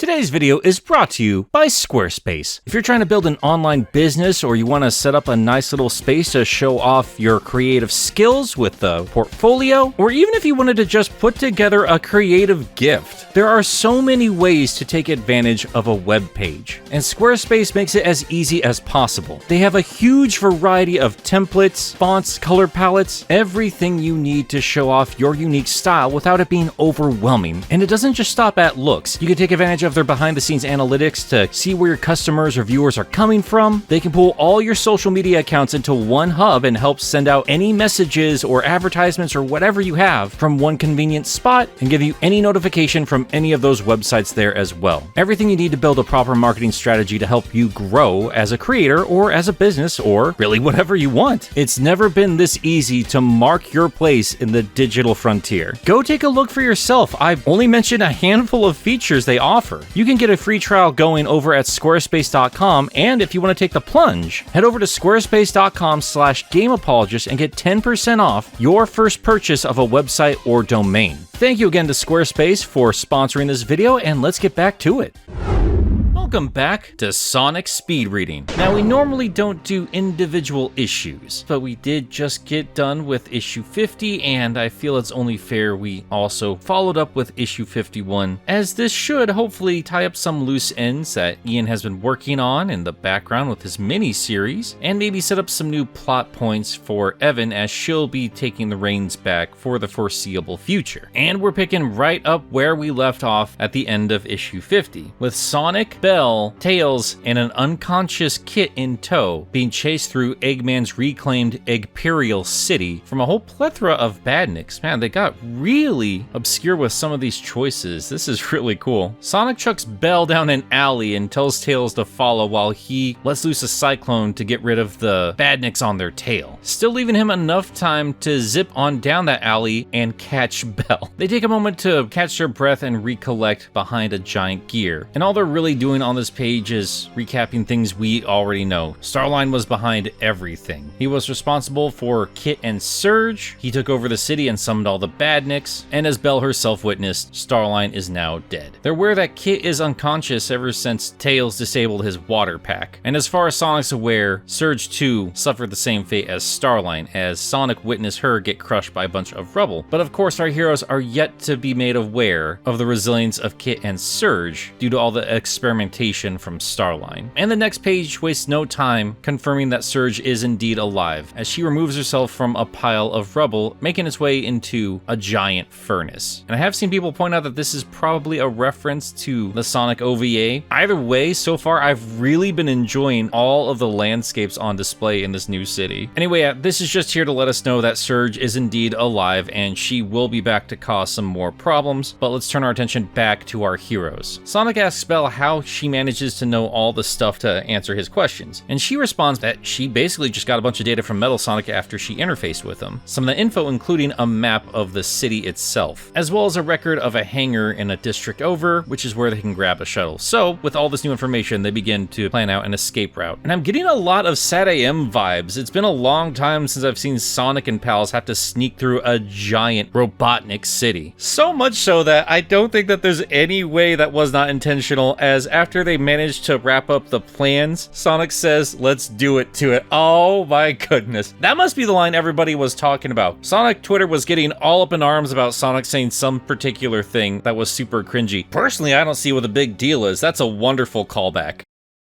Today's video is brought to you by Squarespace. If you're trying to build an online business or you want to set up a nice little space to show off your creative skills with a portfolio, or even if you wanted to just put together a creative gift, there are so many ways to take advantage of a web page, and Squarespace makes it as easy as possible. They have a huge variety of templates, fonts, color palettes, everything you need to show off your unique style without it being overwhelming. And it doesn't just stop at looks. You can take advantage of their behind-the-scenes analytics to see where your customers or viewers are coming from. They can pull all your social media accounts into one hub and help send out any messages or advertisements or whatever you have from one convenient spot and give you any notification from any of those websites there as well. Everything you need to build a proper marketing strategy to help you grow as a creator or as a business or really whatever you want. It's never been this easy to mark your place in the digital frontier. Go take a look for yourself. I've only mentioned a handful of features they offer. You can get a free trial going over at squarespace.com, and if you want to take the plunge, head over to squarespace.com/gameapologist and get 10% off your first purchase of a website or domain. Thank you again to Squarespace for sponsoring this video, and let's get back to it. Welcome back to Sonic Speed Reading. Now, we normally don't do individual issues, but we did just get done with issue 50, and I feel it's only fair we also followed up with issue 51, as this should hopefully tie up some loose ends that Ian has been working on in the background with his mini-series, and maybe set up some new plot points for Evan as she'll be taking the reins back for the foreseeable future. And we're picking right up where we left off at the end of issue 50, with Sonic, Bell, Tails, and an unconscious Kit in tow, being chased through Eggman's reclaimed Eggperial city from a whole plethora of badniks. Man, they got really obscure with some of these choices. This is really cool. Sonic chucks Bell down an alley and tells Tails to follow while he lets loose a cyclone to get rid of the badniks on their tail, still leaving him enough time to zip on down that alley and catch Bell. They take a moment to catch their breath and recollect behind a giant gear, and all they're really doing on this page is recapping things we already know. Starline was behind everything. He was responsible for Kit and Surge. He took over the city and summoned all the badniks, and as Belle herself witnessed, Starline is now dead. They're aware that Kit is unconscious ever since Tails disabled his water pack, and as far as Sonic's aware, Surge too suffered the same fate as Starline, as Sonic witnessed her get crushed by a bunch of rubble. But of course, our heroes are yet to be made aware of the resilience of Kit and Surge due to all the experimentation from Starline. And the next page wastes no time confirming that Surge is indeed alive, as she removes herself from a pile of rubble, making its way into a giant furnace. And I have seen people point out that this is probably a reference to the Sonic OVA. Either way, so far I've really been enjoying all of the landscapes on display in this new city. Anyway, this is just here to let us know that Surge is indeed alive, and she will be back to cause some more problems, but let's turn our attention back to our heroes. Sonic asks Belle how she manages to know all the stuff to answer his questions, and she responds that she basically just got a bunch of data from Metal Sonic after she interfaced with him. Some of the info including a map of the city itself, as well as a record of a hangar in a district over, which is where they can grab a shuttle. So, with all this new information, they begin to plan out an escape route. And I'm getting a lot of Sad AM vibes. It's been a long time since I've seen Sonic and pals have to sneak through a giant Robotnik city. So much so that I don't think that there's any way that was not intentional, as after they managed to wrap up the plans, Sonic says, "Let's do it to it." Oh my goodness. That must be the line everybody was talking about. Sonic Twitter was getting all up in arms about Sonic saying some particular thing that was super cringy. Personally, I don't see what the big deal is. That's a wonderful callback.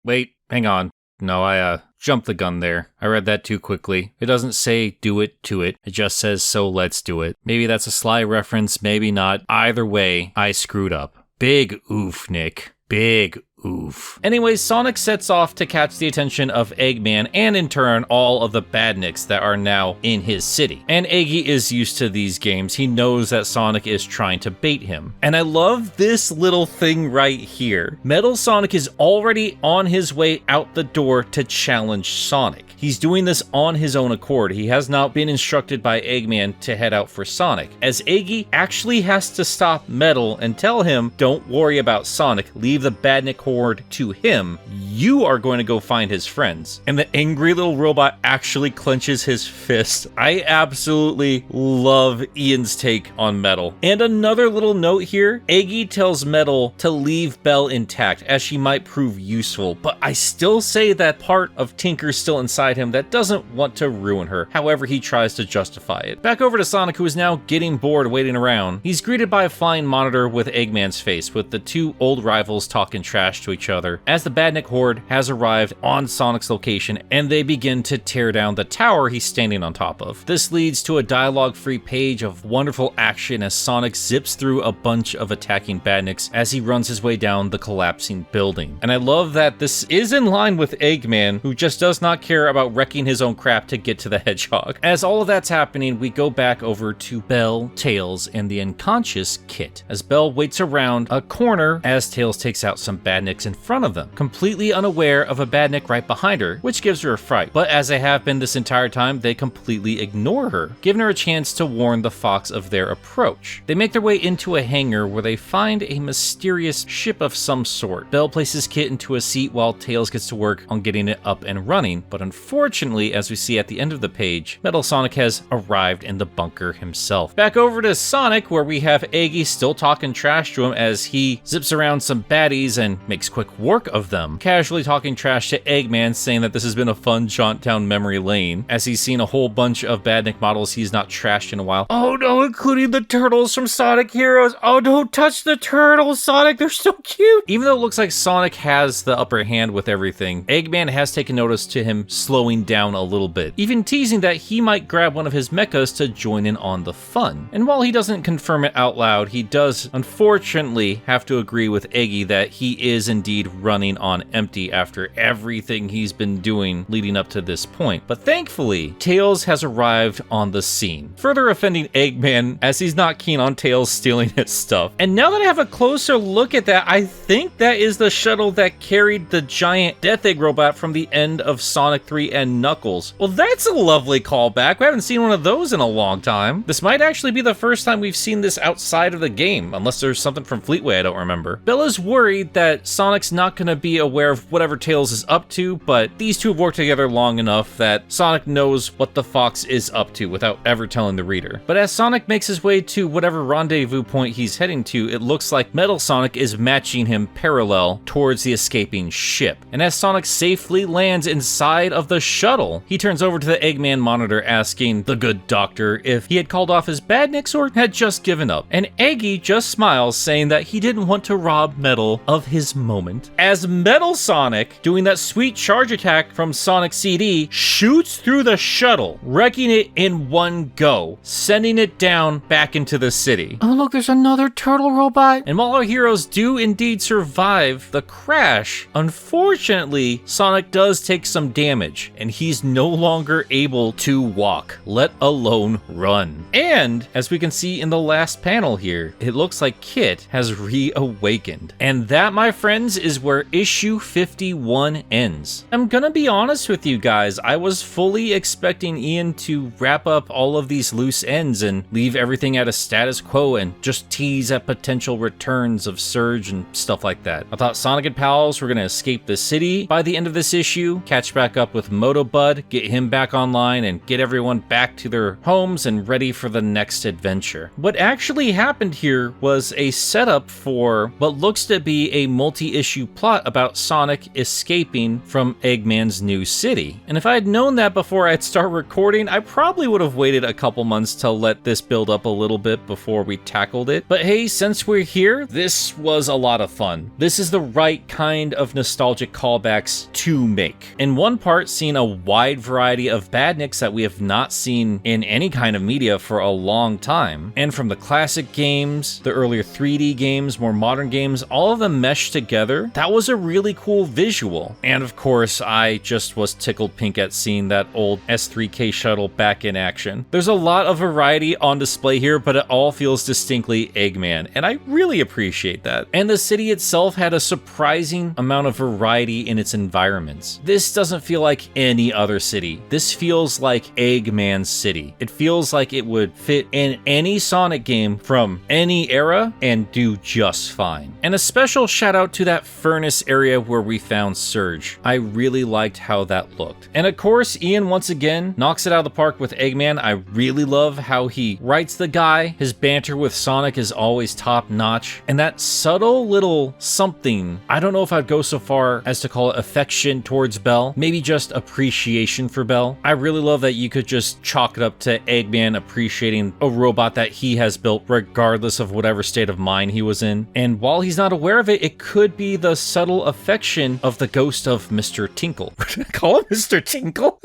Wait, hang on. No, I jumped the gun there. I read that too quickly. It doesn't say do it to it. It just says so let's do it. Maybe that's a sly reference, maybe not. Either way, I screwed up. Big oof, Nick. Big oof. Anyways, Sonic sets off to catch the attention of Eggman and in turn all of the badniks that are now in his city. And Eggy is used to these games. He knows that Sonic is trying to bait him. And I love this little thing right here. Metal Sonic is already on his way out the door to challenge Sonic. He's doing this on his own accord. He has not been instructed by Eggman to head out for Sonic, as Eggy actually has to stop Metal and tell him, don't worry about Sonic, leave the badnik horde to him. you are going to go find his friends. And the angry little robot actually clenches his fist. I absolutely love Ian's take on Metal. And another little note here, Eggy tells Metal to leave Belle intact as she might prove useful, but I still say that part of Tinker's still inside him that doesn't want to ruin her. However, he tries to justify it. Back over to Sonic, who is now getting bored waiting around. He's greeted by a flying monitor with Eggman's face, with the two old rivals talking trash to each other, as the badnik horde has arrived on Sonic's location and they begin to tear down the tower he's standing on top of. This leads to a dialogue-free page of wonderful action as Sonic zips through a bunch of attacking badniks as he runs his way down the collapsing building. And I love that this is in line with Eggman, who just does not care about wrecking his own crap to get to the hedgehog. As all of that's happening, we go back over to Belle, Tails, and the unconscious Kit, as Belle waits around a corner as Tails takes out some badniks in front of them, completely unaware of a badnik right behind her, which gives her a fright. But as they have been this entire time, they completely ignore her, giving her a chance to warn the Fox of their approach. They make their way into a hangar where they find a mysterious ship of some sort. Belle places Kit into a seat while Tails gets to work on getting it up and running, but unfortunately, as we see at the end of the page, Metal Sonic has arrived in the bunker himself. Back over to Sonic, where we have Eggy still talking trash to him as he zips around some baddies and makes quick work of them, casually talking trash to Eggman, saying that this has been a fun jaunt down memory lane, as he's seen a whole bunch of badnik models he's not trashed in a while. Oh no, including the turtles from Sonic Heroes. Oh, don't touch the turtles, Sonic, they're so cute. Even though it looks like Sonic has the upper hand with everything, Eggman has taken notice to him slowing down a little bit, even teasing that he might grab one of his mechas to join in on the fun. And while he doesn't confirm it out loud, he does unfortunately have to agree with Eggy that he is indeed running on empty after everything he's been doing leading up to this point. But thankfully, Tails has arrived on the scene, further offending Eggman as he's not keen on Tails stealing his stuff. And now that I have a closer look at that, I think that is the shuttle that carried the giant Death Egg robot from the end of Sonic 3 and Knuckles. Well, that's a lovely callback. We haven't seen one of those in a long time. This might actually be the first time we've seen this outside of the game, unless there's something from Fleetway I don't remember. Bella's worried that Sonic's not going to be aware of whatever Tails is up to, but these two have worked together long enough that Sonic knows what the Fox is up to without ever telling the reader. But as Sonic makes his way to whatever rendezvous point he's heading to, it looks like Metal Sonic is matching him parallel towards the escaping ship. And as Sonic safely lands inside of the shuttle, he turns over to the Eggman monitor asking the good doctor if he had called off his badniks or had just given up. And Eggy just smiles, saying that he didn't want to rob Metal of his moment, as Metal Sonic, doing that sweet charge attack from Sonic CD, shoots through the shuttle, wrecking it in one go, sending it down back into the city. Oh look, there's another turtle robot! And while our heroes do indeed survive the crash, unfortunately, Sonic does take some damage, and he's no longer able to walk, let alone run. And, as we can see in the last panel here, it looks like Kit has reawakened. And that, my friends, is where issue 51 ends. I'm gonna be honest with you guys, I was fully expecting Ian to wrap up all of these loose ends and leave everything at a status quo and just tease at potential returns of Surge and stuff like that. I thought Sonic and pals were gonna escape the city by the end of this issue, catch back up with Motobud, get him back online, and get everyone back to their homes and ready for the next adventure. What actually happened here was a setup for what looks to be a multi-issue plot about Sonic escaping from Eggman's new city. And if I had known that before I'd start recording, I probably would have waited a couple months to let this build up a little bit before we tackled it. But hey, since we're here, this was a lot of fun. This is the right kind of nostalgic callbacks to make. In one part, seeing a wide variety of badniks that we have not seen in any kind of media for a long time. And from the classic games, the earlier 3D games, more modern games, all of them meshed together. That was a really cool visual. And of course, I just was tickled pink at seeing that old S3K shuttle back in action. There's a lot of variety on display here, but it all feels distinctly Eggman, and I really appreciate that. And the city itself had a surprising amount of variety in its environments. This doesn't feel like any other city. This feels like Eggman City. It feels like it would fit in any Sonic game from any era and do just fine. And a special shout out to that furnace area where we found Surge. I really liked how that looked. And of course, Ian once again knocks it out of the park with Eggman. I really love how he writes the guy. His banter with Sonic is always top notch. And that subtle little something, I don't know if I'd go so far as to call it affection towards Bell, maybe just appreciation for Bell. I really love that you could just chalk it up to Eggman appreciating a robot that he has built regardless of whatever state of mind he was in. And while he's not aware of it, it could be the subtle affection of the ghost of Mr. Tinkle. Call him Mr. Tinkle?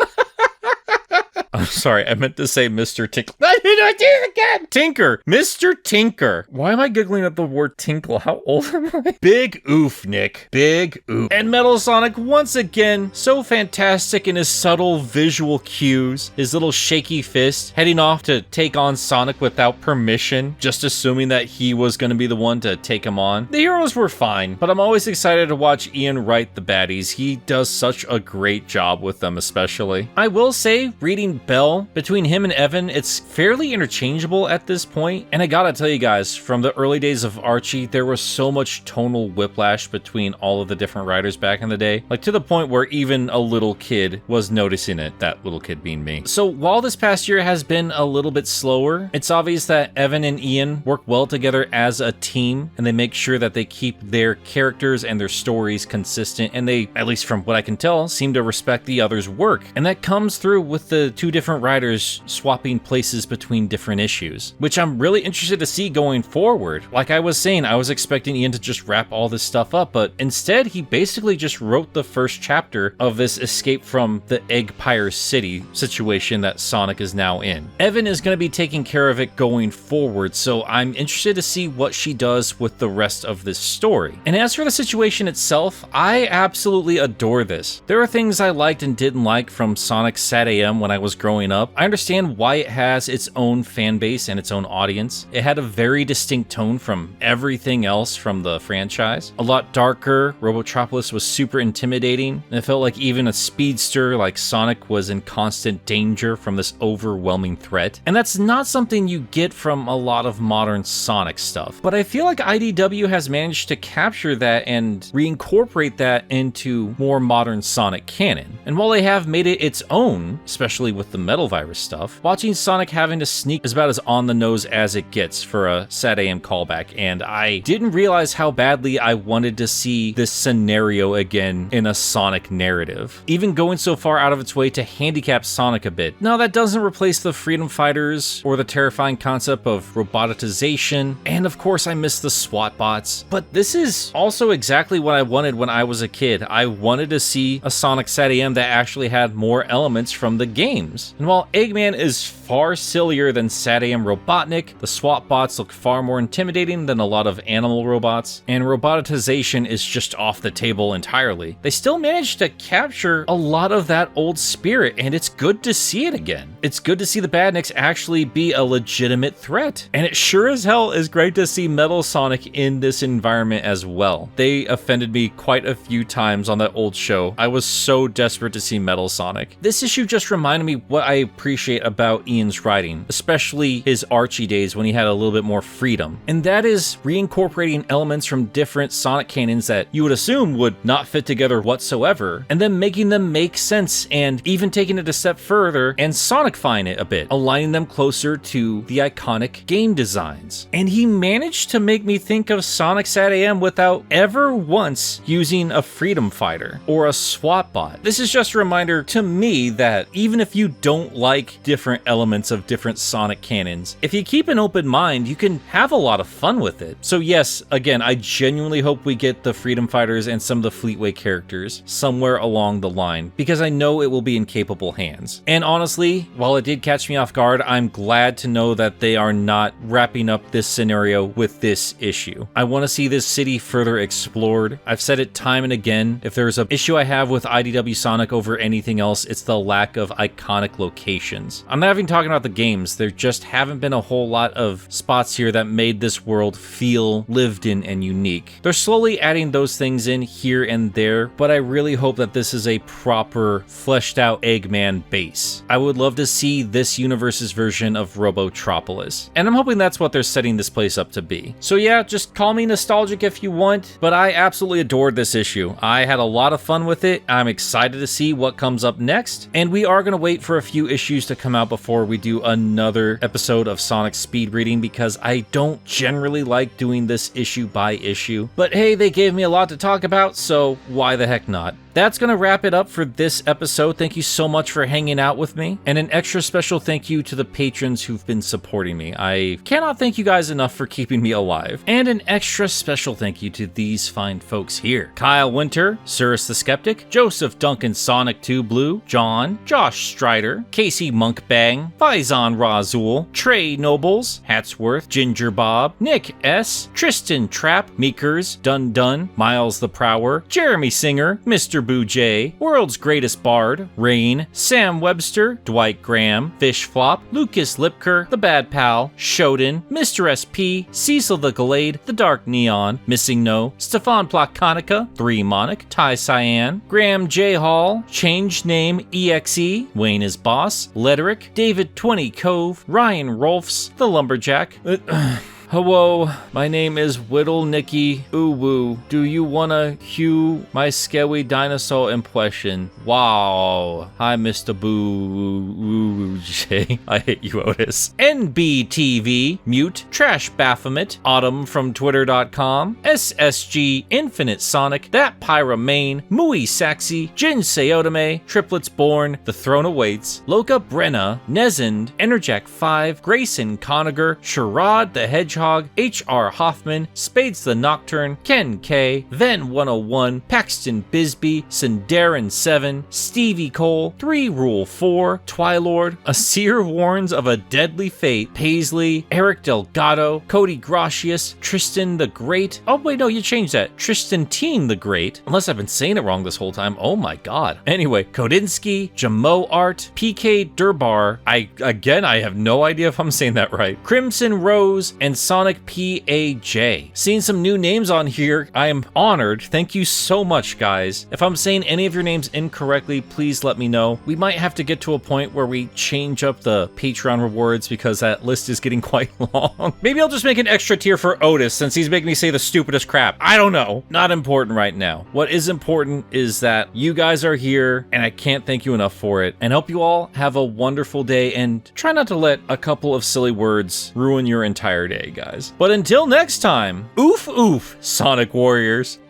I'm sorry, I meant to say Mr. Tinkle. I did not do it again! Tinker! Mr. Tinker! Why am I giggling at the word tinkle? How old am I? Big oof, Nick. Big oof. And Metal Sonic, once again, so fantastic in his subtle visual cues. His little shaky fist, heading off to take on Sonic without permission, just assuming that he was going to be the one to take him on. The heroes were fine, but I'm always excited to watch Ian write the baddies. He does such a great job with them, especially. I will say, reading Bell, between him and Evan, it's fairly interchangeable at this point. And I gotta tell you guys, from the early days of Archie, there was so much tonal whiplash between all of the different writers back in the day, like to the point where even a little kid was noticing it, that little kid being me. So while this past year has been a little bit slower, it's obvious that Evan and Ian work well together as a team, and they make sure that they keep their characters and their stories consistent, and they, at least from what I can tell, seem to respect the other's work. And that comes through with the two different writers swapping places between different issues, which I'm really interested to see going forward. Like I was saying, I was expecting Ian to just wrap all this stuff up, but instead he basically just wrote the first chapter of this escape from the Eggpire City situation that Sonic is now in. Evan is going to be taking care of it going forward, so I'm interested to see what she does with the rest of this story. And as for the situation itself, I absolutely adore this. There are things I liked and didn't like from Sonic SatAM when I was growing up. I understand why it has its own fan base and its own audience. It had a very distinct tone from everything else from the franchise. A lot darker, Robotropolis was super intimidating, and it felt like even a speedster like Sonic was in constant danger from this overwhelming threat. And that's not something you get from a lot of modern Sonic stuff. But I feel like IDW has managed to capture that and reincorporate that into more modern Sonic canon. And while they have made it its own, especially with the Metal Virus stuff, watching Sonic having to sneak is about as on the nose as it gets for a SatAM callback, and I didn't realize how badly I wanted to see this scenario again in a Sonic narrative, even going so far out of its way to handicap Sonic a bit. Now, that doesn't replace the Freedom Fighters or the terrifying concept of robotization, and of course I miss the SWAT bots, but this is also exactly what I wanted when I was a kid. I wanted to see a Sonic SatAM that actually had more elements from the games. And while Eggman is far sillier than SatAM Robotnik, the SWAT bots look far more intimidating than a lot of animal robots, and robotization is just off the table entirely. They still managed to capture a lot of that old spirit, and it's good to see it again. It's good to see the badniks actually be a legitimate threat, and it sure as hell is great to see Metal Sonic in this environment as well. They offended me quite a few times on that old show. I was so desperate to see Metal Sonic. This issue just reminded me what I appreciate about Ian's writing, especially his Archie days when he had a little bit more freedom, and that is reincorporating elements from different Sonic canons that you would assume would not fit together whatsoever, and then making them make sense, and even taking it a step further and Sonicifying it a bit, aligning them closer to the iconic game designs. And he managed to make me think of Sonic SatAM without ever once using a Freedom Fighter or a SWAT bot. This is just a reminder to me that even if you don't like different elements of different Sonic canons, if you keep an open mind, you can have a lot of fun with it. So yes, again, I genuinely hope we get the Freedom Fighters and some of the Fleetway characters somewhere along the line, because I know it will be in capable hands. And honestly, while it did catch me off guard, I'm glad to know that they are not wrapping up this scenario with this issue. I want to see this city further explored. I've said it time and again, if there's an issue I have with IDW Sonic over anything else, it's the lack of iconic Sonic locations. I'm not even talking about the games, there just haven't been a whole lot of spots here that made this world feel lived in and unique. They're slowly adding those things in here and there, but I really hope that this is a proper, fleshed out Eggman base. I would love to see this universe's version of Robotropolis, and I'm hoping that's what they're setting this place up to be. So yeah, just call me nostalgic if you want, but I absolutely adored this issue. I had a lot of fun with it. I'm excited to see what comes up next, and we are going to wait for a few issues to come out before we do another episode of Sonic speed reading, because I don't generally like doing this issue by issue. But hey, they gave me a lot to talk about, so why the heck not? That's going to wrap it up for this episode. Thank you so much for hanging out with me, and an extra special thank you to the patrons who've been supporting me. I cannot thank you guys enough for keeping me alive. And an extra special thank you to these fine folks here: Kyle Winter, Cirrus the Skeptic, Joseph Duncan Sonic 2 Blue, John, Josh Strider, Casey Monkbang, Faison Razul, Trey Nobles, Hatsworth, Ginger Bob, Nick S, Tristan Trapp, Meekers, Dun Dun, Miles the Prower, Jeremy Singer, Mr. Boo J, World's Greatest Bard, Rain, Sam Webster, Dwight Graham, Fish Flop, Lucas Lipker, The Bad Pal, Shoden, Mr. SP, Cecil the Glade, The Dark Neon, Missing No, Stefan Plakanica, 3 Monic, Ty Cyan, Graham J. Hall, Changed Name EXE, Wayne is Boss, Lederick, David 20 Cove, Ryan Rolfs, The Lumberjack. Hello, my name is Whittle Nicky Uwu. Do you wanna hear my scary dinosaur impression? Wow. Hi, Mr. Boo J. I hate you, Otis. NBTV, Mute, Trash Baphomet, Autumn from Twitter.com, SSG, Infinite Sonic, That Pyra Main, Mui Saxy, Jin Seotame, Triplets Born, The Throne Awaits, Loka Brenna, Nezend, Enerjack 5, Grayson Conager, Sherrod the Hedgehog, H.R. Hoffman, Spades the Nocturne, Ken K, Ven 101, Paxton Bisbee, Sindarin 7, Stevie Cole, 3 Rule 4, Twilord, A Seer Warns of a Deadly Fate, Paisley, Eric Delgado, Cody Gracious, Tristan the Great. Oh wait, no, you changed that. Tristan Teen the Great. Unless I've been saying it wrong this whole time. Oh my god. Anyway, Kodinsky, Jamo Art, PK Durbar. I have no idea if I'm saying that right. Crimson Rose, and Sonic PAJ. Seeing some new names on here, I am honored. Thank you so much, guys. If I'm saying any of your names incorrectly, please let me know. We might have to get to a point where we change up the Patreon rewards because that list is getting quite long. Maybe I'll just make an extra tier for Otis since he's making me say the stupidest crap. I don't know. Not important right now. What is important is that you guys are here, and I can't thank you enough for it. And hope you all have a wonderful day, and try not to let a couple of silly words ruin your entire day, guys. But until next time, oof oof, Sonic Warriors.